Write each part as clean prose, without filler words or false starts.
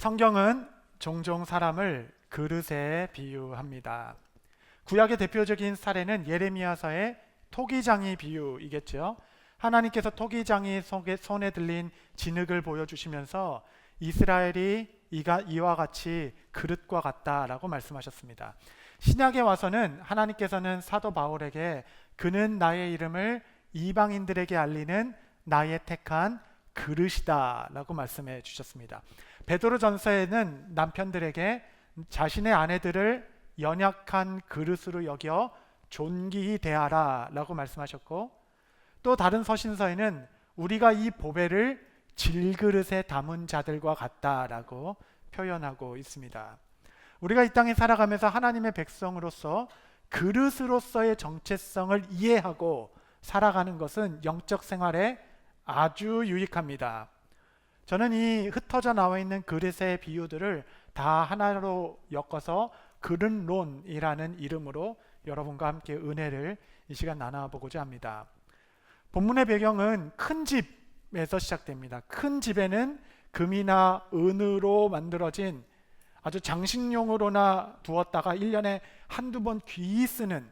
성경은 종종 사람을 그릇에 비유합니다. 구약의 대표적인 사례는 예레미야서의 토기장이 비유이겠죠. 하나님께서 토기장이 손에 들린 진흙을 보여주시면서 이스라엘이 이와 같이 그릇과 같다라고 말씀하셨습니다. 신약에 와서는 하나님께서는 사도 바울에게 그는 나의 이름을 이방인들에게 알리는 나의 택한 그릇이다 라고 말씀해 주셨습니다. 베드로전서에는 남편들에게 자신의 아내들을 연약한 그릇으로 여겨 존귀히 대하라 라고 말씀하셨고, 또 다른 서신서에는 우리가 이 보배를 질그릇에 담은 자들과 같다라고 표현하고 있습니다. 우리가 이 땅에 살아가면서 하나님의 백성으로서 그릇으로서의 정체성을 이해하고 살아가는 것은 영적 생활에 아주 유익합니다. 저는 이 흩어져 나와 있는 그릇의 비유들을 다 하나로 엮어서 그릇론이라는 이름으로 여러분과 함께 은혜를 이 시간 나눠보고자 합니다. 본문의 배경은 큰 집에서 시작됩니다. 큰 집에는 금이나 은으로 만들어진 아주 장식용으로나 두었다가 1년에 한두 번 귀히 쓰는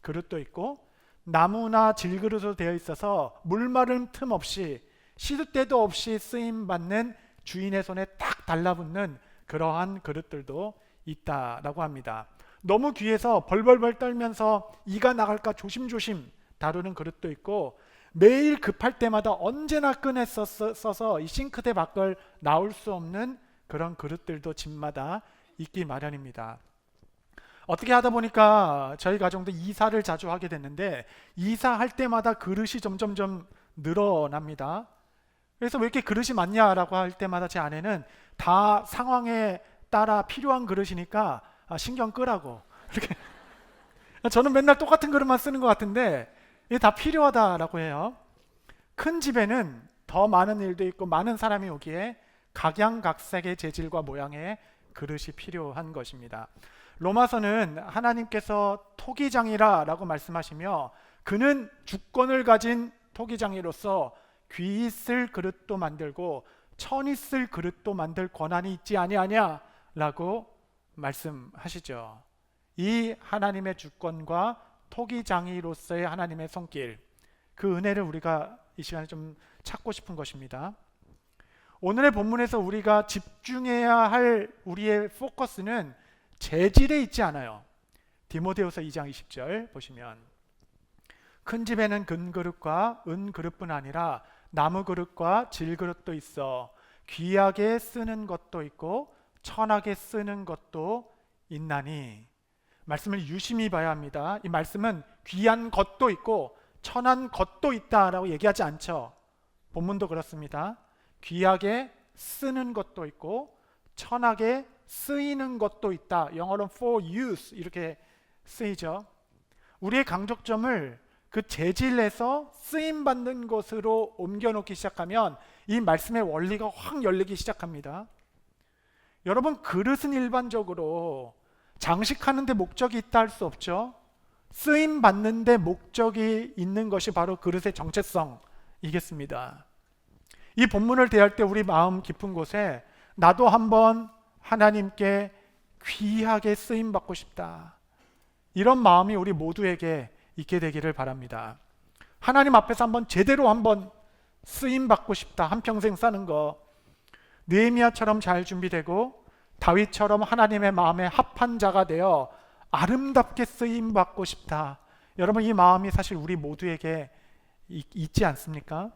그릇도 있고, 나무나 질그릇으로 되어 있어서 물 마른 틈 없이 시도 때도 없이 쓰임받는 주인의 손에 딱 달라붙는 그러한 그릇들도 있다라고 합니다. 너무 귀해서 벌벌벌 떨면서 이가 나갈까 조심조심 다루는 그릇도 있고, 매일 급할 때마다 언제나 꺼내 써서 이 싱크대 밖을 나올 수 없는 그런 그릇들도 집마다 있기 마련입니다. 어떻게 하다 보니까 저희 가정도 이사를 자주 하게 됐는데, 이사할 때마다 그릇이 점점점 늘어납니다. 그래서 왜 이렇게 그릇이 많냐라고 할 때마다 제 아내는 다 상황에 따라 필요한 그릇이니까 신경 끄라고 이렇게. 저는 맨날 똑같은 그릇만 쓰는 것 같은데 이게 다 필요하다라고 해요. 큰 집에는 더 많은 일도 있고 많은 사람이 오기에 각양각색의 재질과 모양의 그릇이 필요한 것입니다. 로마서는 하나님께서 토기장이라 라고 말씀하시며, 그는 주권을 가진 토기장이로서 귀히 쓸 그릇도 만들고 천이 쓸 그릇도 만들 권한이 있지 아니하냐 라고 말씀하시죠. 이 하나님의 주권과 토기장이로서의 하나님의 손길, 그 은혜를 우리가 이 시간에 좀 찾고 싶은 것입니다. 오늘의 본문에서 우리가 집중해야 할 우리의 포커스는 재질에 있지 않아요. 디모데후서 2장 20절 보시면, 큰 집에는 금그릇과 은그릇뿐 아니라 나무그릇과 질그릇도 있어 귀하게 쓰는 것도 있고 천하게 쓰는 것도 있나니. 말씀을 유심히 봐야 합니다. 이 말씀은 귀한 것도 있고 천한 것도 있다라고 얘기하지 않죠. 본문도 그렇습니다. 귀하게 쓰는 것도 있고 천하게 쓰이는 것도 있다. 영어로 for use 이렇게 쓰이죠. 우리의 강조점을 그 재질에서 쓰임받는 것으로 옮겨놓기 시작하면 이 말씀의 원리가 확 열리기 시작합니다. 여러분, 그릇은 일반적으로 장식하는 데 목적이 있다 할 수 없죠. 쓰임받는 데 목적이 있는 것이 바로 그릇의 정체성이겠습니다. 이 본문을 대할 때 우리 마음 깊은 곳에 나도 한번 하나님께 귀하게 쓰임받고 싶다, 이런 마음이 우리 모두에게 있게 되기를 바랍니다. 하나님 앞에서 제대로 한번 쓰임받고 싶다. 한평생 사는 거 느헤미야처럼 잘 준비되고 다윗처럼 하나님의 마음에 합한 자가 되어 아름답게 쓰임받고 싶다. 여러분, 이 마음이 사실 우리 모두에게 있지 않습니까?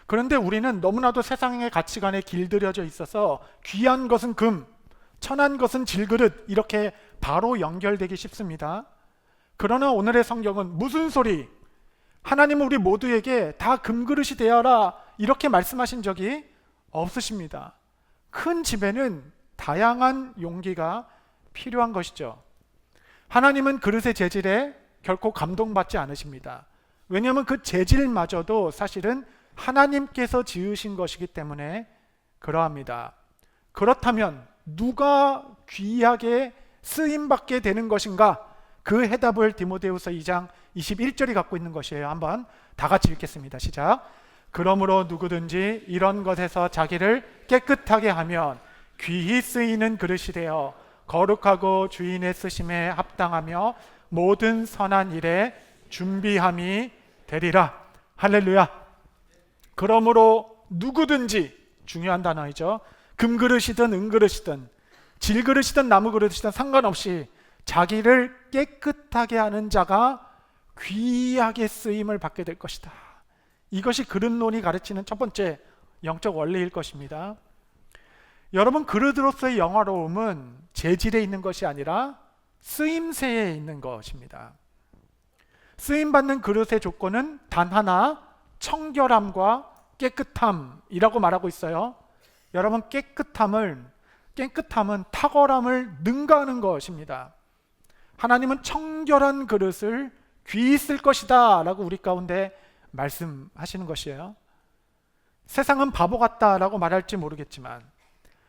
그런데 우리는 너무나도 세상의 가치관에 길들여져 있어서 귀한 것은 금, 천한 것은 질그릇 이렇게 바로 연결되기 쉽습니다. 그러나 오늘의 성경은 무슨 소리? 하나님은 우리 모두에게 다 금그릇이 되어라 이렇게 말씀하신 적이 없으십니다. 큰 집에는 다양한 용기가 필요한 것이죠. 하나님은 그릇의 재질에 결코 감동받지 않으십니다. 왜냐하면 그 재질마저도 사실은 하나님께서 지으신 것이기 때문에 그러합니다. 그렇다면 누가 귀하게 쓰임받게 되는 것인가? 그 해답을 디모데후서 2장 21절이 갖고 있는 것이에요. 한번 다 같이 읽겠습니다. 시작. 그러므로 누구든지 이런 것에서 자기를 깨끗하게 하면 귀히 쓰이는 그릇이 되어 거룩하고 주인의 쓰심에 합당하며 모든 선한 일에 준비함이 되리라. 할렐루야. 그러므로 누구든지, 중요한 단어이죠, 금그릇이든 은그릇이든 질그릇이든 나무그릇이든 상관없이 자기를 깨끗하게 하는 자가 귀하게 쓰임을 받게 될 것이다. 이것이 그릇론이 가르치는 첫 번째 영적 원리일 것입니다. 여러분, 그릇으로서의 영화로움은 재질에 있는 것이 아니라 쓰임새에 있는 것입니다. 쓰임받는 그릇의 조건은 단 하나, 청결함과 깨끗함이라고 말하고 있어요. 여러분, 깨끗함은 탁월함을 능가하는 것입니다. 하나님은 청결한 그릇을 귀히 쓸 것이다 라고 우리 가운데 말씀하시는 것이에요. 세상은 바보 같다라고 말할지 모르겠지만,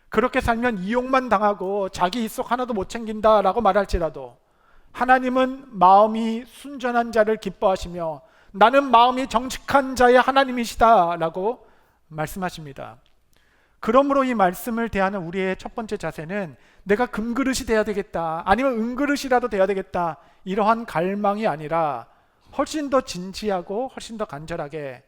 그렇게 살면 이용만 당하고 자기 입속 하나도 못 챙긴다라고 말할지라도, 하나님은 마음이 순전한 자를 기뻐하시며 나는 마음이 정직한 자의 하나님이시다 라고 말씀하십니다. 그러므로 이 말씀을 대하는 우리의 첫 번째 자세는 내가 금그릇이 돼야 되겠다, 아니면 은그릇이라도 돼야 되겠다, 이러한 갈망이 아니라 훨씬 더 진지하고 훨씬 더 간절하게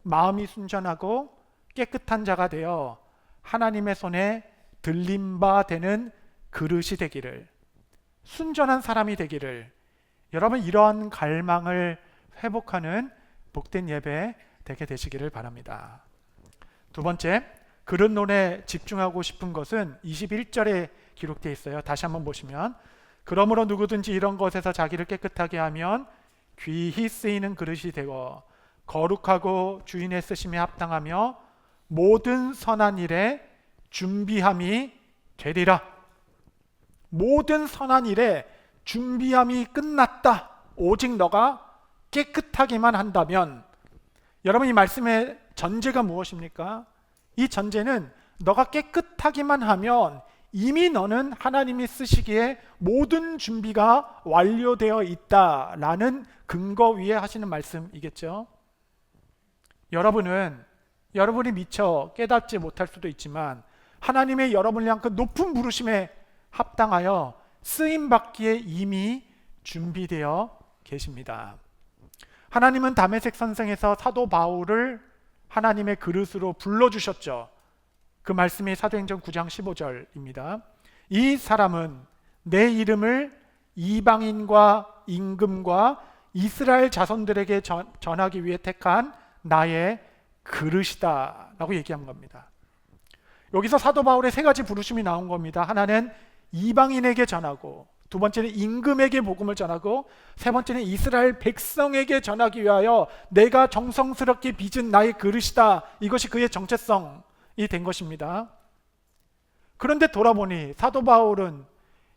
마음이 순전하고 깨끗한 자가 되어 하나님의 손에 들림 바 되는 그릇이 되기를, 순전한 사람이 되기를, 여러분 이러한 갈망을 회복하는 복된 예배 되게 되시기를 바랍니다. 두 번째, 그릇론에 집중하고 싶은 것은 21절에 기록되어 있어요. 다시 한번 보시면, 그러므로 누구든지 이런 것에서 자기를 깨끗하게 하면 귀히 쓰이는 그릇이 되고 거룩하고 주인의 쓰심에 합당하며 모든 선한 일에 준비함이 되리라. 모든 선한 일에 준비함이 끝났다. 오직 너가 깨끗하기만 한다면. 여러분, 이 말씀의 전제가 무엇입니까? 이 전제는 너가 깨끗하기만 하면 이미 너는 하나님이 쓰시기에 모든 준비가 완료되어 있다라는 근거 위에 하시는 말씀이겠죠. 여러분이 미처 깨닫지 못할 수도 있지만 하나님의 여러분을 향한 그 높은 부르심에 합당하여 쓰임받기에 이미 준비되어 계십니다. 하나님은 다메섹 선생에서 사도 바울을 하나님의 그릇으로 불러주셨죠. 그 말씀이 사도행전 9장 15절입니다. 이 사람은 내 이름을 이방인과 임금과 이스라엘 자손들에게 전하기 위해 택한 나의 그릇이다 라고 얘기한 겁니다. 여기서 사도 바울의 세 가지 부르심이 나온 겁니다. 하나는 이방인에게 전하고, 두 번째는 임금에게 복음을 전하고, 세 번째는 이스라엘 백성에게 전하기 위하여 내가 정성스럽게 빚은 나의 그릇이다. 이것이 그의 정체성이 된 것입니다. 그런데 돌아보니 사도 바울은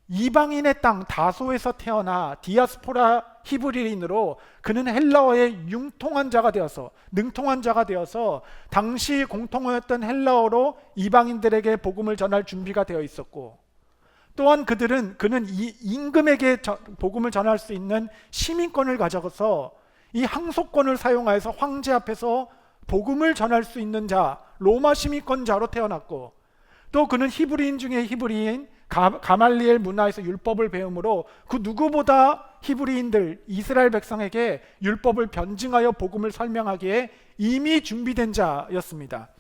이방인의 땅 다소에서 태어나 디아스포라 히브리인으로 그는 헬라어의 융통한 자가 되어서, 능통한 자가 되어서 당시 공통어였던 헬라어로 이방인들에게 복음을 전할 준비가 되어 있었고, 또한 그는 이 임금에게 복음을 전할 수 있는 시민권을 가져서 이 항소권을 사용하여서 황제 앞에서 복음을 전할 수 있는 자, 로마 시민권자로 태어났고, 또 그는 히브리인 중에 히브리인, 가말리엘 문화에서 율법을 배움으로 그 누구보다 히브리인들, 이스라엘 백성에게 율법을 변증하여 복음을 설명하기에 이미 준비된 자였습니다.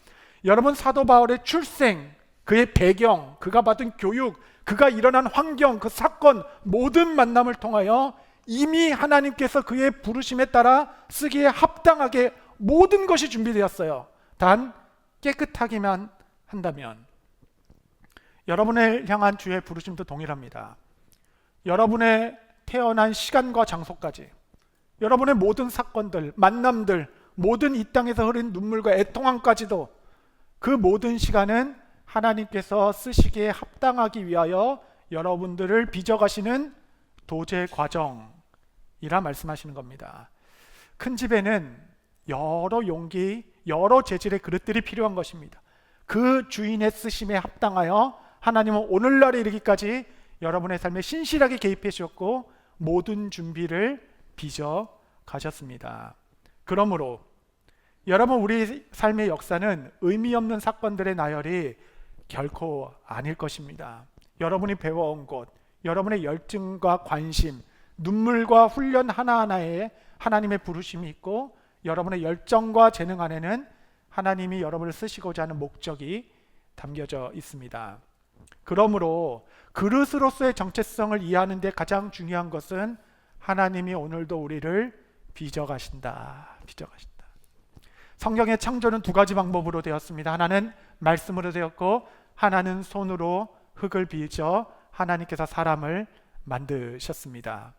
여러분, 사도 바울의 출생, 그의 배경, 그가 받은 교육, 그가 일어난 환경, 그 사건, 모든 만남을 통하여 이미 하나님께서 그의 부르심에 따라 쓰기에 합당하게 모든 것이 준비되었어요. 단 깨끗하기만 한다면. 여러분을 향한 주의 부르심도 동일합니다. 여러분의 태어난 시간과 장소까지, 여러분의 모든 사건들, 만남들, 모든 이 땅에서 흐른 눈물과 애통함까지도, 그 모든 시간은 하나님께서 쓰시기에 합당하기 위하여 여러분들을 빚어가시는 도제 과정이라 말씀하시는 겁니다. 큰 집에는 여러 용기, 여러 재질의 그릇들이 필요한 것입니다. 그 주인의 쓰심에 합당하여 하나님은 오늘날에 이르기까지 여러분의 삶에 신실하게 개입해 주셨고 모든 준비를 빚어 가셨습니다. 그러므로 여러분, 우리 삶의 역사는 의미 없는 사건들의 나열이 결코 아닐 것입니다. 여러분이 배워온 것, 여러분의 열정과 관심, 눈물과 훈련 하나하나에 하나님의 부르심이 있고, 여러분의 열정과 재능 안에는 하나님이 여러분을 쓰시고자 하는 목적이 담겨져 있습니다. 그러므로 그릇으로서의 정체성을 이해하는 데 가장 중요한 것은 하나님이 오늘도 우리를 빚어가신다. 성경의 창조는 두 가지 방법으로 되었습니다. 하나는 말씀으로 되었고, 하나는 손으로 흙을 빚어 하나님께서 사람을 만드셨습니다.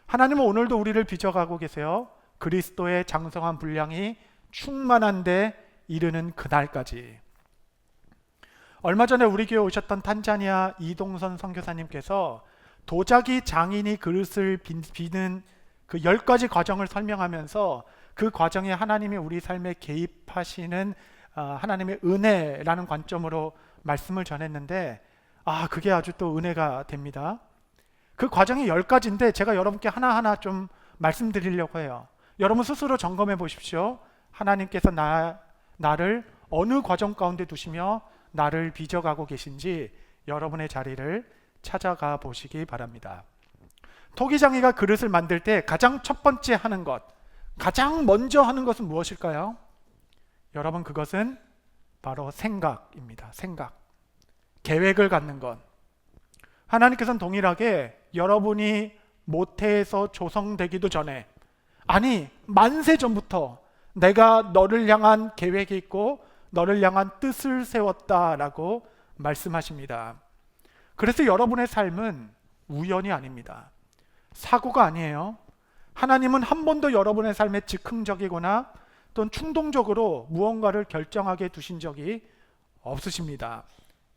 하나님은 오늘도 우리를 빚어가고 계세요. 그리스도의 장성한 분량이 충만한 데 이르는 그날까지. 얼마 전에 우리 교회 오셨던 탄자니아 이동선 선교사님께서 도자기 장인이 그릇을 빚는 그 10가지 과정을 설명하면서 그 과정에 하나님이 우리 삶에 개입하시는 하나님의 은혜라는 관점으로 말씀을 전했는데, 그게 아주 또 은혜가 됩니다. 그 과정이 10가지인데 제가 여러분께 하나하나 좀 말씀드리려고 해요. 여러분 스스로 점검해 보십시오. 하나님께서 나를 어느 과정 가운데 두시며 나를 빚어가고 계신지 여러분의 자리를 찾아가 보시기 바랍니다. 토기장이가 그릇을 만들 때 가장 첫 번째 하는 것, 가장 먼저 하는 것은 무엇일까요? 여러분, 그것은 바로 생각입니다. 생각. 계획을 갖는 것. 하나님께서는 동일하게 여러분이 모태에서 조성되기도 전에, 아니 만세 전부터 내가 너를 향한 계획이 있고 너를 향한 뜻을 세웠다라고 말씀하십니다. 그래서 여러분의 삶은 우연이 아닙니다. 사고가 아니에요. 하나님은 한 번도 여러분의 삶에 즉흥적이거나 또는 충동적으로 무언가를 결정하게 두신 적이 없으십니다.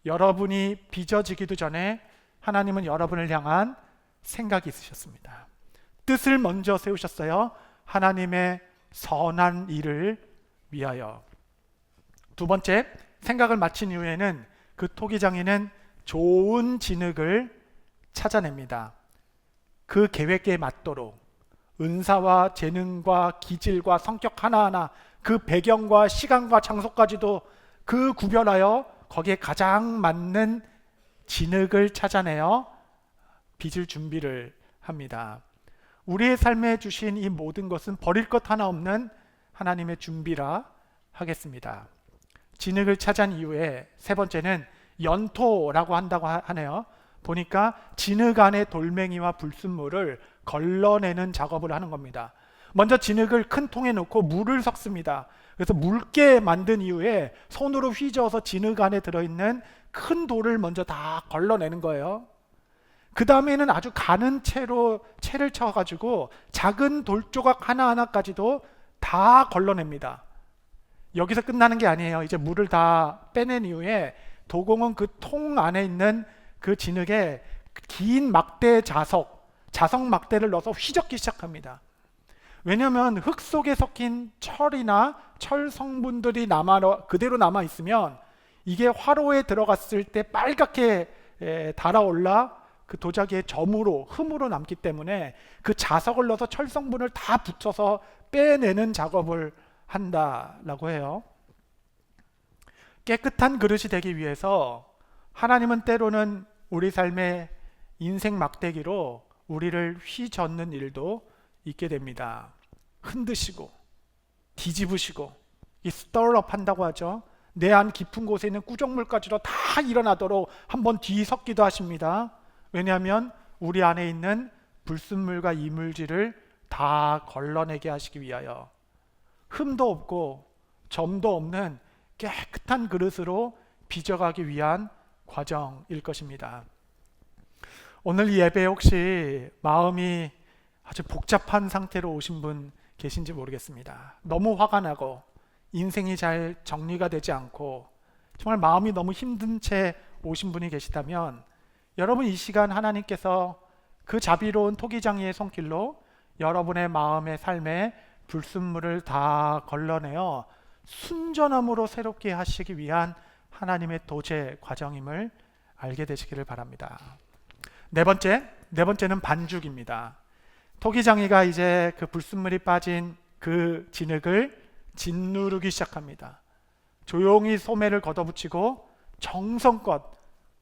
여러분이 빚어지기도 전에 하나님은 여러분을 향한 생각이 있으셨습니다. 뜻을 먼저 세우셨어요. 하나님의 선한 일을 위하여. 두 번째, 생각을 마친 이후에는 그 토기장이는 좋은 진흙을 찾아냅니다. 그 계획에 맞도록 은사와 재능과 기질과 성격 하나하나, 그 배경과 시간과 장소까지도 그 구별하여 거기에 가장 맞는 진흙을 찾아내어 빚을 준비를 합니다. 우리의 삶에 주신 이 모든 것은 버릴 것 하나 없는 하나님의 준비라 하겠습니다. 진흙을 찾은 이후에 세 번째는 연토라고 한다고 하네요. 보니까 진흙 안에 돌멩이와 불순물을 걸러내는 작업을 하는 겁니다. 먼저 진흙을 큰 통에 넣고 물을 섞습니다. 그래서 묽게 만든 이후에 손으로 휘저어서 진흙 안에 들어있는 큰 돌을 먼저 다 걸러내는 거예요. 그 다음에는 아주 가는 채를 쳐가지고 작은 돌조각 하나하나까지도 다 걸러냅니다. 여기서 끝나는 게 아니에요. 이제 물을 다 빼낸 이후에 도공은 그 통 안에 있는 그 진흙에 긴 막대 자석 막대를 넣어서 휘젓기 시작합니다. 왜냐하면 흙 속에 섞인 철이나 철 성분들이 그대로 남아 있으면 이게 화로에 들어갔을 때 빨갛게 달아올라 그 도자기의 점으로, 흠으로 남기 때문에 그 자석을 넣어서 철 성분을 다 붙여서 빼내는 작업을 한다라고 해요. 깨끗한 그릇이 되기 위해서 하나님은 때로는 우리 삶의 인생 막대기로 우리를 휘젓는 일도 있게 됩니다. 흔드시고 뒤집으시고, 이 stirrup 한다고 하죠. 내 안 깊은 곳에 있는 구정물까지도 다 일어나도록 한번 뒤섞기도 하십니다. 왜냐하면 우리 안에 있는 불순물과 이물질을 다 걸러내게 하시기 위하여 흠도 없고 점도 없는 깨끗한 그릇으로 빚어가기 위한 과정일 것입니다. 오늘 이 예배에 혹시 마음이 아주 복잡한 상태로 오신 분 계신지 모르겠습니다. 너무 화가 나고 인생이 잘 정리가 되지 않고 정말 마음이 너무 힘든 채 오신 분이 계시다면, 여러분 이 시간 하나님께서 그 자비로운 토기장이의 손길로 여러분의 마음의 삶에 불순물을 다 걸러내어 순전함으로 새롭게 하시기 위한 하나님의 도제 과정임을 알게 되시기를 바랍니다. 네 번째는 반죽입니다. 토기장이가 이제 그 불순물이 빠진 그 진흙을 짓누르기 시작합니다. 조용히 소매를 걷어붙이고 정성껏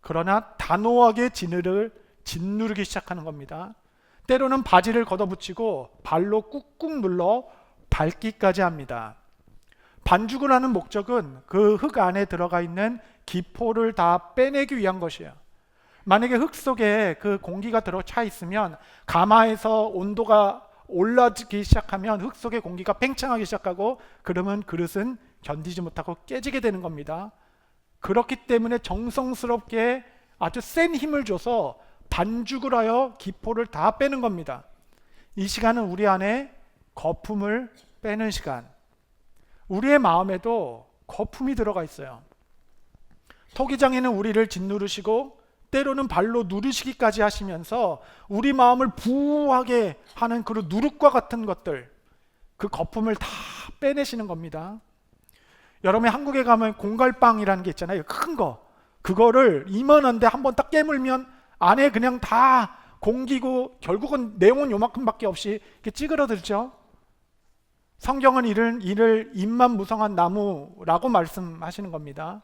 그러나 단호하게 짓누르기 시작하는 겁니다. 때로는 바지를 걷어붙이고 발로 꾹꾹 눌러 밟기까지 합니다. 반죽을 하는 목적은 그 흙 안에 들어가 있는 기포를 다 빼내기 위한 것이에요. 만약에 흙 속에 그 공기가 들어차 있으면 가마에서 온도가 올라지기 시작하면 흙 속에 공기가 팽창하기 시작하고 그러면 그릇은 견디지 못하고 깨지게 되는 겁니다. 그렇기 때문에 정성스럽게 아주 센 힘을 줘서 반죽을 하여 기포를 다 빼는 겁니다. 이 시간은 우리 안에 거품을 빼는 시간. 우리의 마음에도 거품이 들어가 있어요. 토기장에는 우리를 짓누르시고 때로는 발로 누르시기까지 하시면서 우리 마음을 부하게 하는 그 누룩과 같은 것들, 그 거품을 다 빼내시는 겁니다. 여러분이 한국에 가면 공갈빵이라는 게 있잖아요. 큰 거. 그거를 이만한데 한번 딱 깨물면 안에 그냥 다 공기고 결국은 내용은 요만큼밖에 없이 이렇게 찌그러들죠. 성경은 이를 잎만 무성한 나무라고 말씀하시는 겁니다.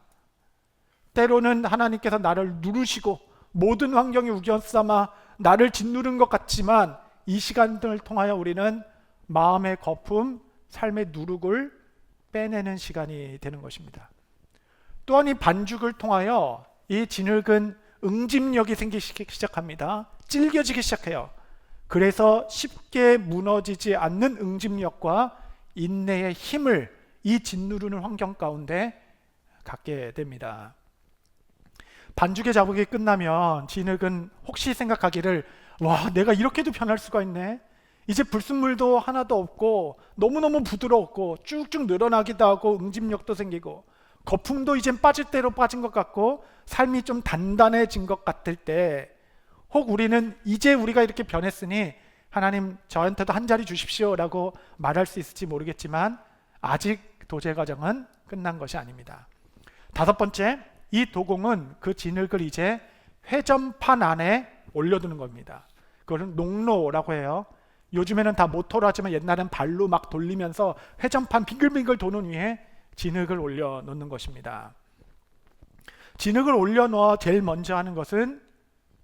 때로는 하나님께서 나를 누르시고 모든 환경이 우겨삼아 나를 짓누른 것 같지만 이 시간들을 통하여 우리는 마음의 거품, 삶의 누룩을 빼내는 시간이 되는 것입니다. 또한 이 반죽을 통하여 이 진흙은 응집력이 생기기 시작합니다. 찔겨지기 시작해요. 그래서 쉽게 무너지지 않는 응집력과 인내의 힘을 이 짓누르는 환경 가운데 갖게 됩니다. 반죽의 작업이 끝나면 진흙은 혹시 생각하기를 와, 내가 이렇게도 변할 수가 있네. 이제 불순물도 하나도 없고 너무너무 부드럽고 쭉쭉 늘어나기도 하고 응집력도 생기고 거품도 이젠 빠질 대로 빠진 것 같고 삶이 좀 단단해진 것 같을 때 혹 우리는 이제 우리가 이렇게 변했으니 하나님 저한테도 한 자리 주십시오 라고 말할 수 있을지 모르겠지만 아직 도제 과정은 끝난 것이 아닙니다. 다섯 번째, 이 도공은 그 진흙을 이제 회전판 안에 올려두는 겁니다. 그것은 농로라고 해요. 요즘에는 다 모터로 하지만 옛날엔 발로 막 돌리면서 회전판 빙글빙글 도는 위에 진흙을 올려놓는 것입니다. 진흙을 올려놓아 제일 먼저 하는 것은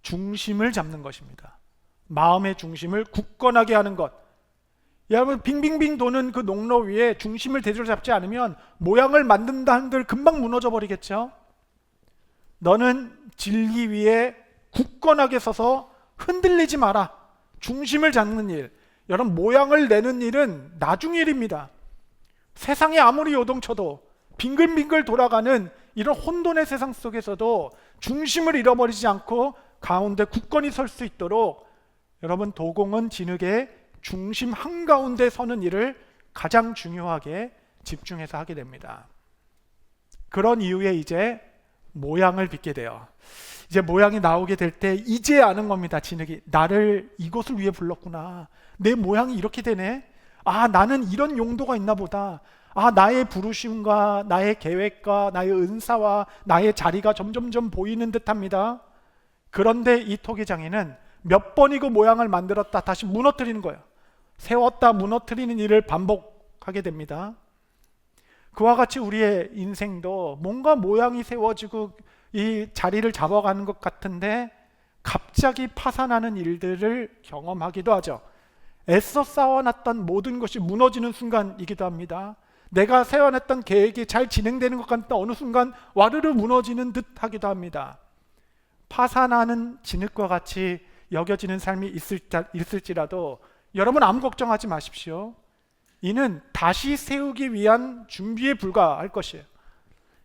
중심을 잡는 것입니다. 마음의 중심을 굳건하게 하는 것. 여러분 빙빙빙 도는 그 농로 위에 중심을 제대로 잡지 않으면 모양을 만든다 한들 금방 무너져 버리겠죠. 너는 진리 위에 굳건하게 서서 흔들리지 마라. 중심을 잡는 일. 여러분 모양을 내는 일은 나중 일입니다. 세상에 아무리 요동쳐도 빙글빙글 돌아가는 이런 혼돈의 세상 속에서도 중심을 잃어버리지 않고 가운데 굳건히 설 수 있도록 여러분 도공은 진흙의 중심 한가운데 서는 일을 가장 중요하게 집중해서 하게 됩니다. 그런 이후에 이제 모양을 빚게 돼요. 이제 모양이 나오게 될 때 이제 아는 겁니다. 진흙이 나를 이곳을 위해 불렀구나. 내 모양이 이렇게 되네. 아, 나는 이런 용도가 있나 보다. 아, 나의 부르심과 나의 계획과 나의 은사와 나의 자리가 점점점 보이는 듯합니다. 그런데 이 토기장에는 몇 번이고 모양을 만들었다 다시 무너뜨리는 거예요. 세웠다 무너뜨리는 일을 반복하게 됩니다. 그와 같이 우리의 인생도 뭔가 모양이 세워지고 이 자리를 잡아가는 것 같은데 갑자기 파산하는 일들을 경험하기도 하죠. 애써 쌓아놨던 모든 것이 무너지는 순간이기도 합니다. 내가 세워놨던 계획이 잘 진행되는 것 같다 어느 순간 와르르 무너지는 듯 하기도 합니다. 파산하는 진흙과 같이 여겨지는 삶이 있을지라도 여러분 아무 걱정하지 마십시오. 이는 다시 세우기 위한 준비에 불과할 것이에요.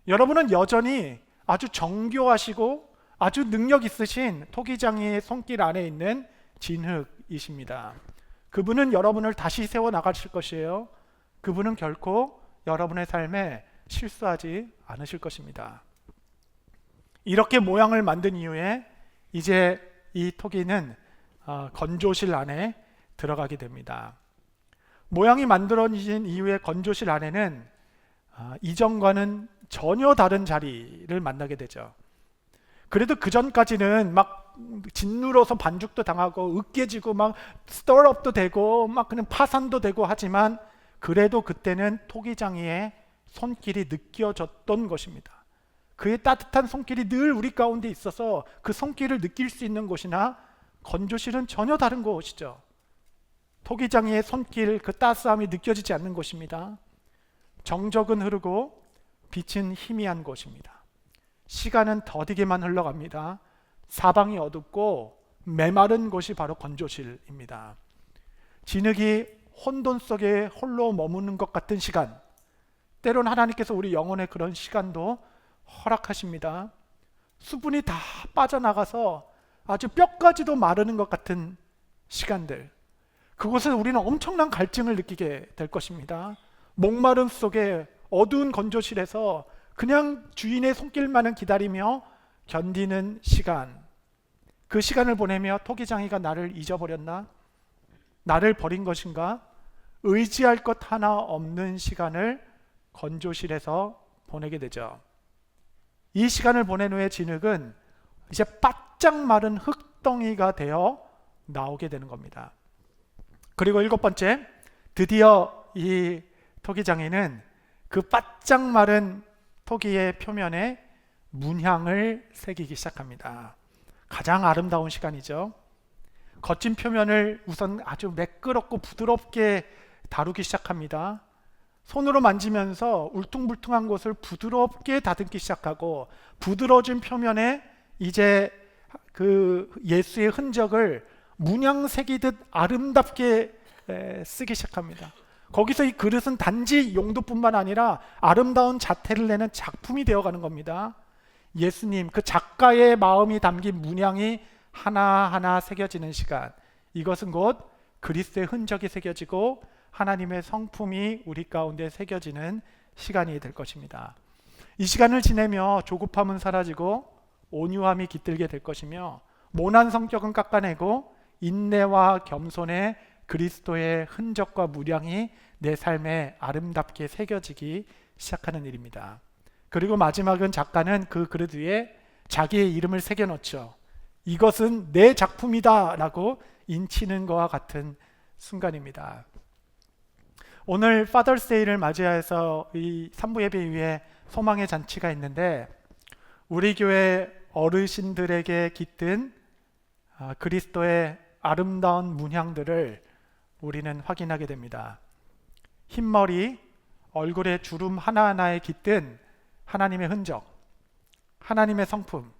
여러분은 여전히 아주 정교하시고 아주 능력 있으신 토기장이의 손길 안에 있는 진흙이십니다. 그분은 여러분을 다시 세워 나가실 것이에요. 그분은 결코 여러분의 삶에 실수하지 않으실 것입니다. 이렇게 모양을 만든 이후에 이제 이 토기는 건조실 안에 들어가게 됩니다. 모양이 만들어진 이후에 건조실 안에는 이전과는 전혀 다른 자리를 만나게 되죠. 그래도 그 전까지는 막 짓눌러서 반죽도 당하고 으깨지고 막 스토어업도 되고 막 그냥 파산도 되고 하지만 그래도 그때는 토기장이의 손길이 느껴졌던 것입니다. 그의 따뜻한 손길이 늘 우리 가운데 있어서 그 손길을 느낄 수 있는 곳이나 건조실은 전혀 다른 곳이죠. 토기장이의 손길, 그 따스함이 느껴지지 않는 곳입니다. 정적은 흐르고 빛은 희미한 곳입니다. 시간은 더디게만 흘러갑니다. 사방이 어둡고 메마른 곳이 바로 건조실입니다. 진흙이 혼돈 속에 홀로 머무는 것 같은 시간, 때론 하나님께서 우리 영혼의 그런 시간도 허락하십니다. 수분이 다 빠져나가서 아주 뼈까지도 마르는 것 같은 시간들, 그곳에서 우리는 엄청난 갈증을 느끼게 될 것입니다. 목마름 속에 어두운 건조실에서 그냥 주인의 손길만을 기다리며 견디는 시간, 그 시간을 보내며 토기장이가 나를 잊어버렸나? 나를 버린 것인가? 의지할 것 하나 없는 시간을 건조실에서 보내게 되죠. 이 시간을 보낸 후에 진흙은 이제 바짝 마른 흙덩이가 되어 나오게 되는 겁니다. 그리고 7번째, 드디어 이 토기장이는 그 바짝 마른 토기의 표면에 문향을 새기기 시작합니다. 가장 아름다운 시간이죠. 거친 표면을 우선 아주 매끄럽고 부드럽게 다루기 시작합니다. 손으로 만지면서 울퉁불퉁한 곳을 부드럽게 다듬기 시작하고, 부드러워진 표면에 이제 그 예수의 흔적을 문양 새기듯 아름답게 쓰기 시작합니다. 거기서 이 그릇은 단지 용도뿐만 아니라 아름다운 자태를 내는 작품이 되어가는 겁니다. 예수님, 그 작가의 마음이 담긴 문양이 하나하나 새겨지는 시간, 이것은 곧 그리스도의 흔적이 새겨지고 하나님의 성품이 우리 가운데 새겨지는 시간이 될 것입니다. 이 시간을 지내며 조급함은 사라지고 온유함이 깃들게 될 것이며, 모난 성격은 깎아내고 인내와 겸손의 그리스도의 흔적과 무량이 내 삶에 아름답게 새겨지기 시작하는 일입니다. 그리고 마지막은 작가는 그 그릇 위에 자기의 이름을 새겨놓죠. 이것은 내 작품이다 라고 인치는 것과 같은 순간입니다. 오늘 파더스데이를 맞이해서 이 3부 예배 위에 소망의 잔치가 있는데, 우리 교회 어르신들에게 깃든 그리스도의 아름다운 문향들을 우리는 확인하게 됩니다. 흰머리, 얼굴에 주름 하나하나에 깃든 하나님의 흔적, 하나님의 성품,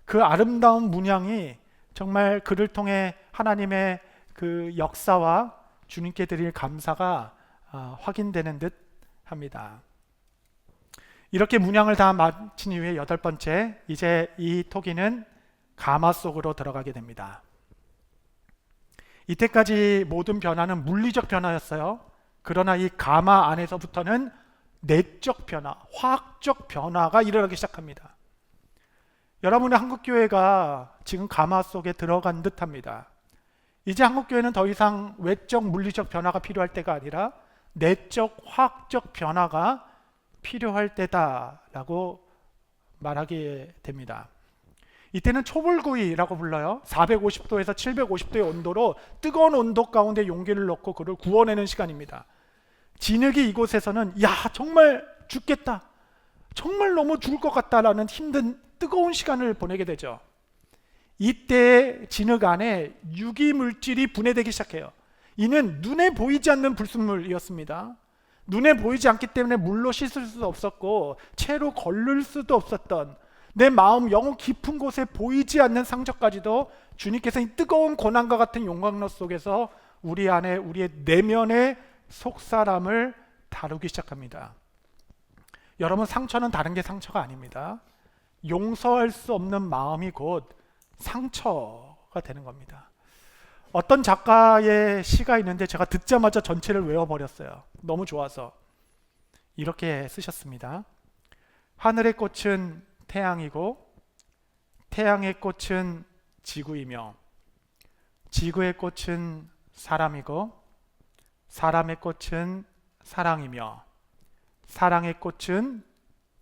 그 아름다운 문양이 정말 그를 통해 하나님의 그 역사와 주님께 드릴 감사가 확인되는 듯 합니다. 이렇게 문양을 다 마친 이후에 8번째, 이제 이 토기는 가마 속으로 들어가게 됩니다. 이때까지 모든 변화는 물리적 변화였어요. 그러나 이 가마 안에서부터는 내적 변화, 화학적 변화가 일어나기 시작합니다. 여러분의 한국교회가 지금 가마 속에 들어간 듯합니다. 이제 한국교회는 더 이상 외적 물리적 변화가 필요할 때가 아니라 내적 화학적 변화가 필요할 때다라고 말하게 됩니다. 이때는 초불구이라고 불러요. 450도에서 750도의 온도로 뜨거운 온도 가운데 용기를 넣고 그를 구워내는 시간입니다. 진흙이 이곳에서는 야, 정말 죽겠다, 정말 너무 죽을 것 같다라는 힘든 뜨거운 시간을 보내게 되죠. 이때 진흙 안에 유기물질이 분해되기 시작해요. 이는 눈에 보이지 않는 불순물이었습니다. 눈에 보이지 않기 때문에 물로 씻을 수도 없었고 채로 걸릴 수도 없었던 내 마음 영혼 깊은 곳에 보이지 않는 상처까지도 주님께서 이 뜨거운 고난과 같은 용광로 속에서 우리 안에, 우리의 내면의 속사람을 다루기 시작합니다. 여러분, 상처는 다른 게 상처가 아닙니다. 용서할 수 없는 마음이 곧 상처가 되는 겁니다. 어떤 작가의 시가 있는데 제가 듣자마자 전체를 외워버렸어요. 너무 좋아서. 이렇게 쓰셨습니다. 하늘의 꽃은 태양이고 태양의 꽃은 지구이며 지구의 꽃은 사람이고 사람의 꽃은 사랑이며 사랑의 꽃은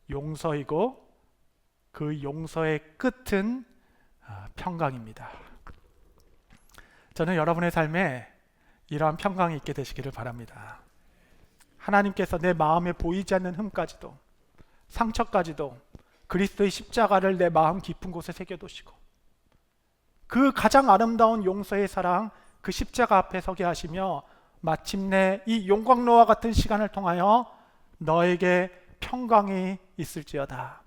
용서이고 그 용서의 끝은 평강입니다. 저는 여러분의 삶에 이러한 평강이 있게 되시기를 바랍니다. 하나님께서 내 마음에 보이지 않는 흠까지도, 상처까지도 그리스도의 십자가를 내 마음 깊은 곳에 새겨두시고 그 가장 아름다운 용서의 사랑, 그 십자가 앞에 서게 하시며 마침내 이 용광로와 같은 시간을 통하여 너에게 평강이 있을지어다.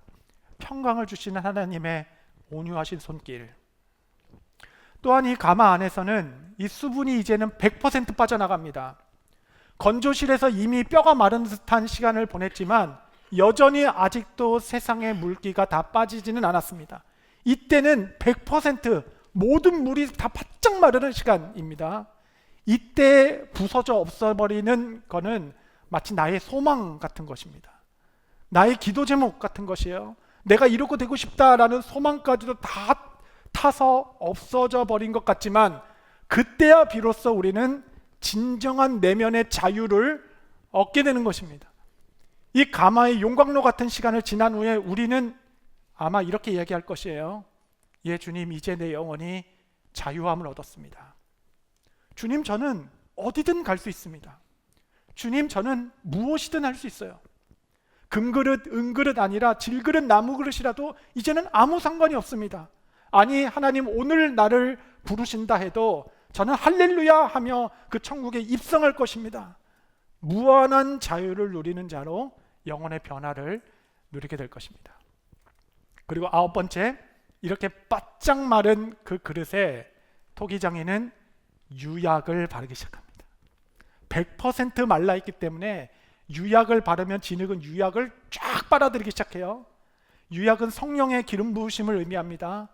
평강을 주시는 하나님의 온유하신 손길. 또한 이 가마 안에서는 이 수분이 이제는 100% 빠져나갑니다. 건조실에서 이미 뼈가 마른 듯한 시간을 보냈지만 여전히 아직도 세상의 물기가 다 빠지지는 않았습니다. 이때는 100% 모든 물이 다 바짝 마르는 시간입니다. 이때 부서져 없어버리는 거는 마치 나의 소망 같은 것입니다. 나의 기도 제목 같은 것이에요. 내가 이러고 되고 싶다라는 소망까지도 다 타서 없어져 버린 것 같지만 그때야 비로소 우리는 진정한 내면의 자유를 얻게 되는 것입니다. 이 가마의 용광로 같은 시간을 지난 후에 우리는 아마 이렇게 이야기할 것이에요. 예, 주님, 이제 내 영혼이 자유함을 얻었습니다. 주님, 저는 어디든 갈 수 있습니다. 주님, 저는 무엇이든 할 수 있어요. 금그릇, 은그릇 아니라 질그릇, 나무그릇이라도 이제는 아무 상관이 없습니다. 아니, 하나님 오늘 나를 부르신다 해도 저는 할렐루야 하며 그 천국에 입성할 것입니다. 무한한 자유를 누리는 자로 영혼의 변화를 누리게 될 것입니다. 그리고 9번째, 이렇게 바짝 마른 그 그릇에 토기장이는 유약을 바르기 시작합니다. 100% 말라있기 때문에 유약을 바르면 진흙은 유약을 쫙 빨아들이기 시작해요. 유약은 성령의 기름 부으심을 의미합니다.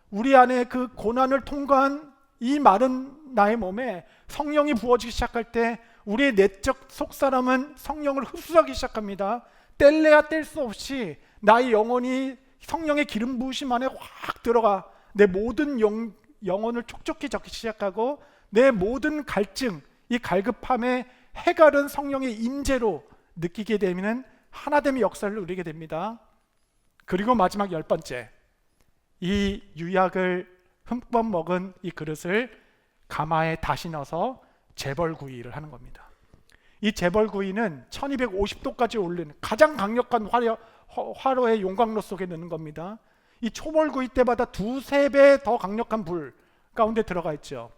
우리 안에 그 고난을 통과한 이 마른 나의 몸에 성령이 부어지기 시작할 때 우리의 내적 속사람은 성령을 흡수하기 시작합니다. 뗄래야 뗄 수 없이 나의 영혼이 성령의 기름 부으심 안에 확 들어가 내 모든 영혼을 촉촉히 적기 시작하고 내 모든 갈증, 이 갈급함의 해갈은 성령의 임재로 느끼게 되면 하나됨의 역사를 누리게 됩니다. 그리고 마지막 10번째, 이 유약을 흠뻑 먹은 이 그릇을 가마에 다시 넣어서 재벌구이를 하는 겁니다. 이 재벌구이는 1250도까지 올리는 가장 강력한 화로의 용광로 속에 넣는 겁니다. 이 초벌구이 때마다 2~3배 더 강력한 불 가운데 들어가 있죠.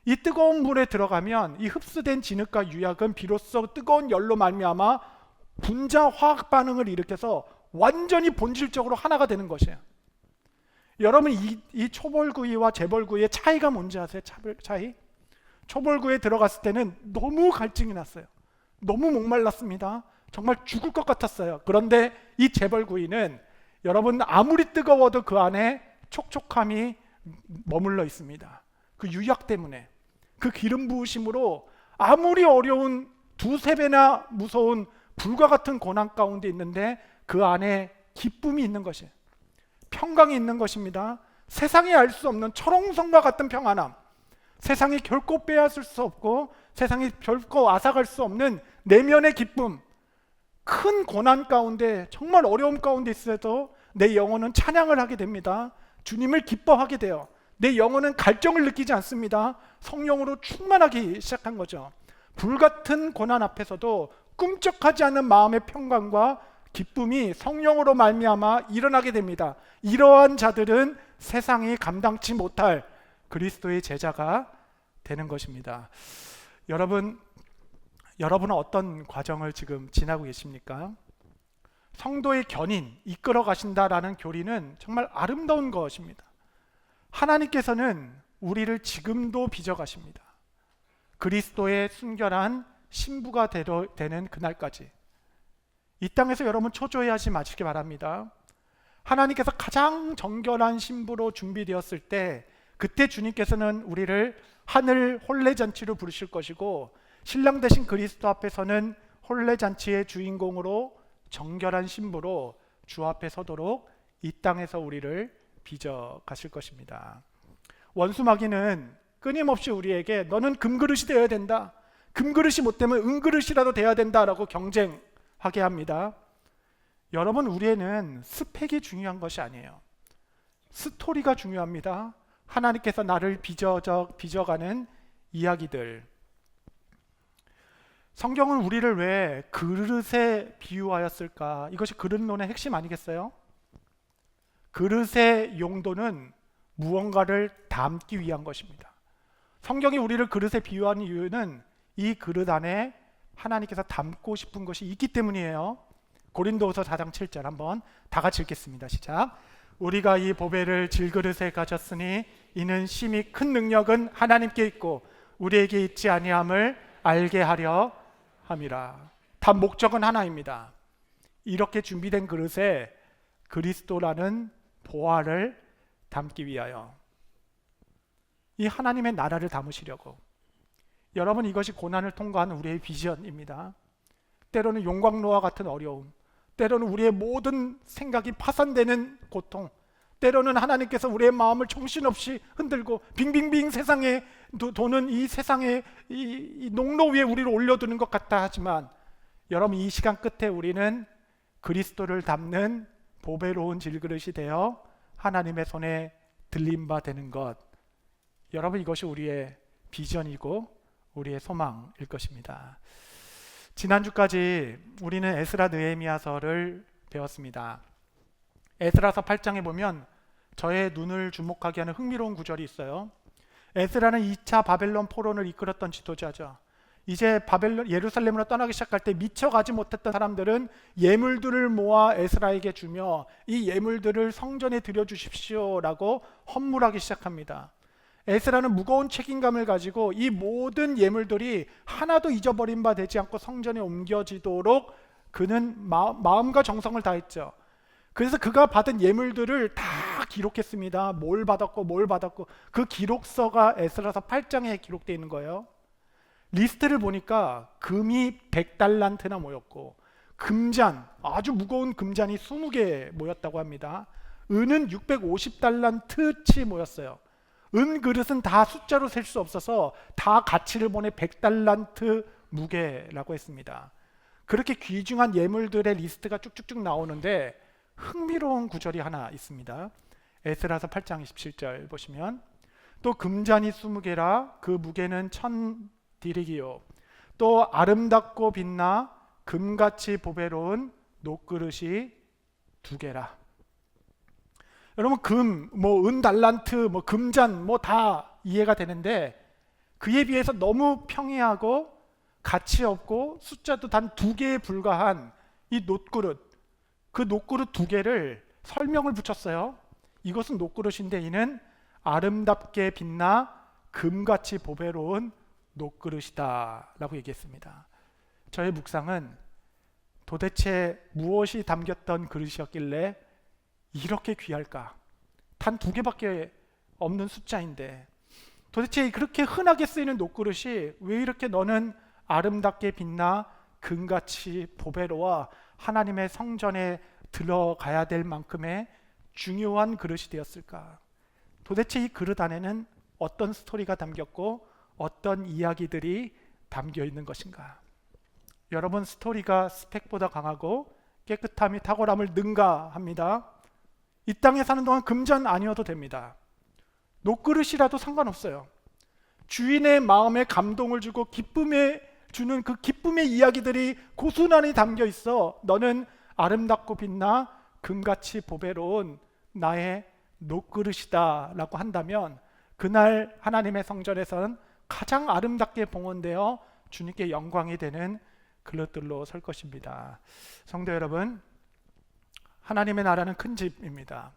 이 뜨거운 물에 들어가면 이 흡수된 진흙과 유약은 비로소 뜨거운 열로 말미암아 분자 화학 반응을 일으켜서 완전히 본질적으로 하나가 되는 것이에요. 여러분, 이 초벌구이와 재벌구이의 차이가 뭔지 아세요? 차이? 초벌구이에 들어갔을 때는 너무 갈증이 났어요. 너무 목말랐습니다. 정말 죽을 것 같았어요. 그런데 이 재벌구이는 여러분 아무리 뜨거워도 그 안에 촉촉함이 머물러 있습니다. 그 유약 때문에, 그 기름 부으심으로 아무리 어려운 2~3배나 무서운 불과 같은 고난 가운데 있는데 그 안에 기쁨이 있는 것이에요. 평강이 있는 것입니다. 세상이 알 수 없는 철옹성과 같은 평안함, 세상이 결코 빼앗을 수 없고 세상이 결코 앗아갈 수 없는 내면의 기쁨, 큰 고난 가운데 정말 어려움 가운데 있어도 내 영혼은 찬양을 하게 됩니다. 주님을 기뻐하게 돼요. 내 영혼은 갈증을 느끼지 않습니다. 성령으로 충만하기 시작한 거죠. 불같은 고난 앞에서도 꿈쩍하지 않는 마음의 평강과 기쁨이 성령으로 말미암아 일어나게 됩니다. 이러한 자들은 세상이 감당치 못할 그리스도의 제자가 되는 것입니다. 여러분은 어떤 과정을 지금 지나고 계십니까? 성도의 견인, 이끌어 가신다라는 교리는 정말 아름다운 것입니다. 하나님께서는 우리를 지금도 빚어 가십니다. 그리스도의 순결한 신부가 되는 그날까지 이 땅에서 여러분 초조해하지 마시기 바랍니다. 하나님께서 가장 정결한 신부로 준비되었을 때 그때 주님께서는 우리를 하늘 혼례잔치로 부르실 것이고 신랑 되신 그리스도 앞에서는 혼례잔치의 주인공으로 정결한 신부로 주 앞에 서도록 이 땅에서 우리를 빚어 가실 것입니다. 원수 마귀는 끊임없이 우리에게 너는 금그릇이 되어야 된다, 금그릇이 못 되면 은그릇이라도 돼야 된다라고 경쟁하게 합니다. 여러분, 우리에는 스펙이 중요한 것이 아니에요. 스토리가 중요합니다. 하나님께서 나를 빚어가는 이야기들. 성경은 우리를 왜 그릇에 비유하였을까? 이것이 그릇론의 핵심 아니겠어요? 그릇의 용도는 무언가를 담기 위한 것입니다. 성경이 우리를 그릇에 비유하는 이유는 이 그릇 안에 하나님께서 담고 싶은 것이 있기 때문이에요. 고린도후서 4장 7절 한번 다 같이 읽겠습니다. 시작. 우리가 이 보배를 질그릇에 가졌으니 이는 심히 큰 능력은 하나님께 있고 우리에게 있지 아니함을 알게 하려 함이라. 다 목적은 하나입니다. 이렇게 준비된 그릇에 그리스도라는 보화를 담기 위하여 이 하나님의 나라를 담으시려고. 여러분, 이것이 고난을 통과하는 우리의 비전입니다. 때로는 용광로와 같은 어려움, 때로는 우리의 모든 생각이 파산되는 고통, 때로는 하나님께서 우리의 마음을 정신없이 흔들고 빙빙빙 세상에 도는 이 세상의 이 농로 위에 우리를 올려두는 것 같다 하지만, 여러분, 이 시간 끝에 우리는 그리스도를 담는 보배로운 질그릇이 되어 하나님의 손에 들림 바 되는 것. 여러분, 이것이 우리의 비전이고 우리의 소망일 것입니다. 지난주까지 우리는 에스라 느헤미야서를 배웠습니다. 에스라서 8장에 보면 저의 눈을 주목하게 하는 흥미로운 구절이 있어요. 에스라는 2차 바벨론 포로를 이끌었던 지도자죠. 이제 예루살렘으로 떠나기 시작할 때 미처 가지 못했던 사람들은 예물들을 모아 에스라에게 주며 이 예물들을 성전에 드려주십시오라고 헌물하기 시작합니다. 에스라는 무거운 책임감을 가지고 이 모든 예물들이 하나도 잊어버린 바 되지 않고 성전에 옮겨지도록 그는 마음과 정성을 다했죠. 그래서 그가 받은 예물들을 다 기록했습니다. 뭘 받았고 그 기록서가 에스라서 8장에 기록되어 있는 거예요. 리스트를 보니까 금이 100달란트나 모였고 금잔, 아주 무거운 금잔이 20개 모였다고 합니다. 은은 650달란트치 모였어요. 은 그릇은 다 숫자로 셀 수 없어서 다 가치를 보내 100달란트 무게라고 했습니다. 그렇게 귀중한 예물들의 리스트가 쭉쭉쭉 나오는데 흥미로운 구절이 하나 있습니다. 에스라서 8장 27절 보시면, 또 금잔이 20개라 그 무게는 1000디릭이요 또 아름답고 빛나 금같이 보배로운 녹그릇이 2개라. 여러분, 금, 은 달란트, 금잔 다 이해가 되는데 그에 비해서 너무 평이하고 가치 없고 숫자도 단 2개에 불과한 이 녹그릇, 그 녹그릇 2개를 설명을 붙였어요. 이것은 녹그릇인데 이는 아름답게 빛나 금같이 보배로운 녹그릇이다 라고 얘기했습니다. 저의 묵상은 도대체 무엇이 담겼던 그릇이었길래 이렇게 귀할까? 단 2개밖에 없는 숫자인데 도대체 그렇게 흔하게 쓰이는 녹그릇이 왜 이렇게 너는 아름답게 빛나 금같이 보배로워 하나님의 성전에 들어가야 될 만큼의 중요한 그릇이 되었을까? 도대체 이 그릇 안에는 어떤 스토리가 담겼고 어떤 이야기들이 담겨 있는 것인가? 여러분, 스토리가 스펙보다 강하고 깨끗함이 탁월함을 능가합니다. 이 땅에 사는 동안 금잔 아니어도 됩니다. 녹그릇이라도 상관없어요. 주인의 마음에 감동을 주고 기쁨에 주는 그 기쁨의 이야기들이 고스란히 담겨 있어 너는 아름답고 빛나 금같이 보배로운 나의 녹그릇이다 라고 한다면 그날 하나님의 성전에서는 가장 아름답게 봉헌되어 주님께 영광이 되는 그릇들로 설 것입니다. 성도 여러분, 하나님의 나라는 큰 집입니다.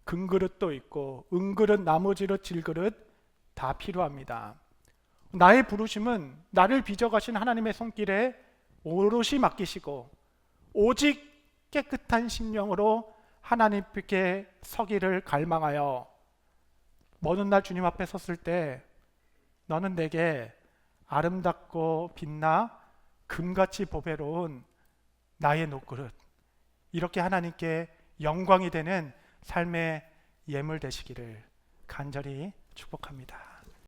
금그릇도 있고 은그릇, 나무그릇, 질그릇 다 필요합니다. 나의 부르심은 나를 빚어가신 하나님의 손길에 오롯이 맡기시고 오직 깨끗한 심령으로 하나님께 서기를 갈망하여 먼 날 주님 앞에 섰을 때 너는 내게 아름답고 빛나 금같이 보배로운 나의 녹그릇, 이렇게 하나님께 영광이 되는 삶의 예물 되시기를 간절히 축복합니다.